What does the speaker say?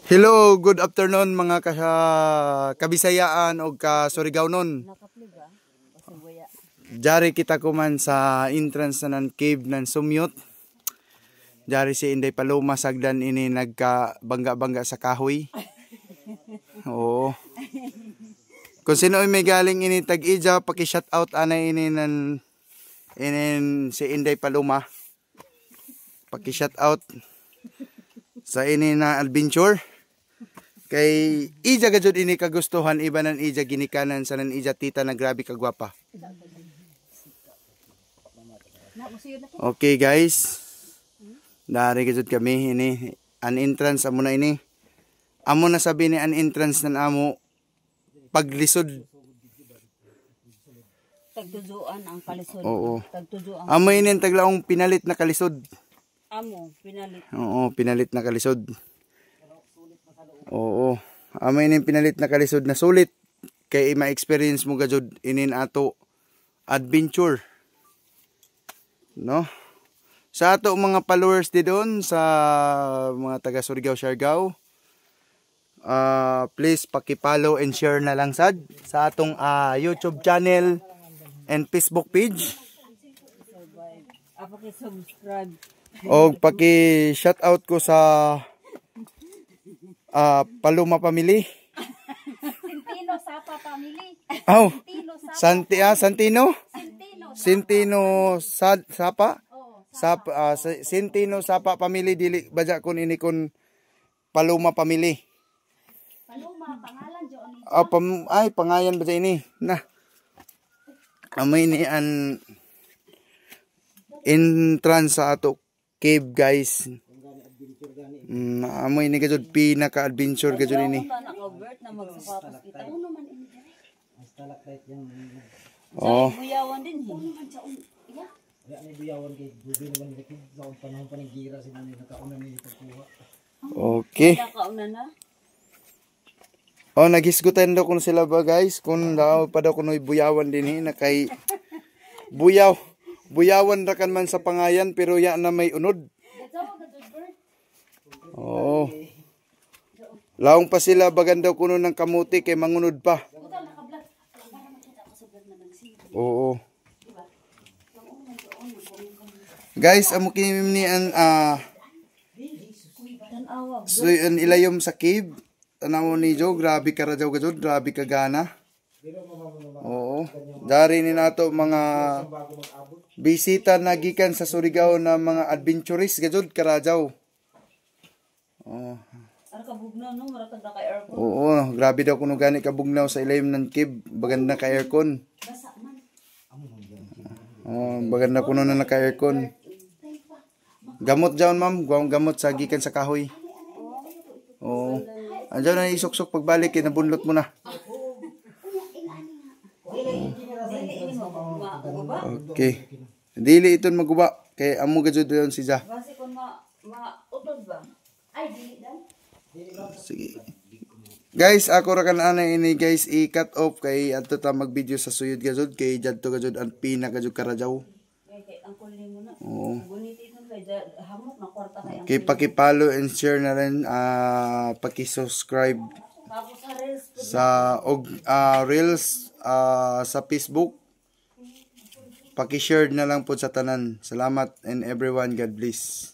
Hello, good afternoon mga kabisayaan o ka-Surigao-non. Jari kita kuman sa entrance na ng cave ng Sumyot. Jari si Inday Paloma sagdan ini nagka-bangga-bangga sa kahoy. Oo. Kung sino ay may galing ini tag-ija, paki-shoutout anay ini nan si Inday Paloma. Paki-shoutout sa ini na adventure. Kay ija gajud ini kagustuhan iba nan ija ginikanan sa nan ija tita na grabe kagwapa. Okay guys. Dari gajud kami ini an entrance amo na ini. Amo na sabi ni an entrance nan amo paglisod. Tagtujuan ang kalisod. Oo. Tagtujuan. Amo ini taglaong pinalit na kalisod. Amo pinalit. Oo, pinalit na kalisod. Oo. Amo ini pinalit na kalisod na sulit kay ma-experience mo gajud inin ato adventure. No? Sa ato mga followers di doon sa mga taga Surigao, Siargao. Please paki-follow and share na lang sad sa atong YouTube channel and Facebook page. Paki-subscribe. O paki-shoutout ko sa Paloma Family. Sintino Sapa Family. Oh, Sapa. Santino? Sintino Sapa? Sapa, Sintino Sapa Family dili baja kun ini kun Paloma Family. Paloma pangalan jo ni. Ay pangayan ba ini? Na. Amoy ni an entrance sa ato cave guys. Amoy ni gajud pinaka-adventure gajud ini. Oh. Buyawan din. Okay. Oh, nagisgutan daw kun sila ba guys? Kung daw pa daw kunoy buyawan din na kay buyawan ra kan man sa pangayan pero ya na may unod. Oh. Laong pa sila baganda kuno ng kamuti kay mangunod pa. Oo. Guys, amo kini an so an ilayom sa cave. Tanaw ni Jo, grabe ka ra gajud, grabe ka gana. Oo. Dari ni nato mga bisita na gikan sa Surigao na mga adventurist gajud karajaw. Oh. Oo, grabe daw kuno gani kabugnaw sa ilayom ng cave, baganda ka aircon. Oh, baganda kuno na naka-aircon. Gamot jaon ma'am, gamot sa gikan sa kahoy. Oo. Andiyan na isok-sok pagbalik kinabunlot mo na. Okay. Dili iton maguba kay amo gajud yon si Ja. Basi kun mautod ba? Ay dili dan. Sige. Guys, ako ra kan anay ini guys i-cut off kay adto ta mag-video sa suyod gajud kay jadto gajud ang pina gajud karajaw. Kay ang kulin mo na. Oo. Bunitin kay hamok na kwarta kay ang. Okay, paki-follow and share na rin, paki-subscribe sa Reels sa Facebook. Paki-share na lang po sa tanan. Salamat and everyone, God bless.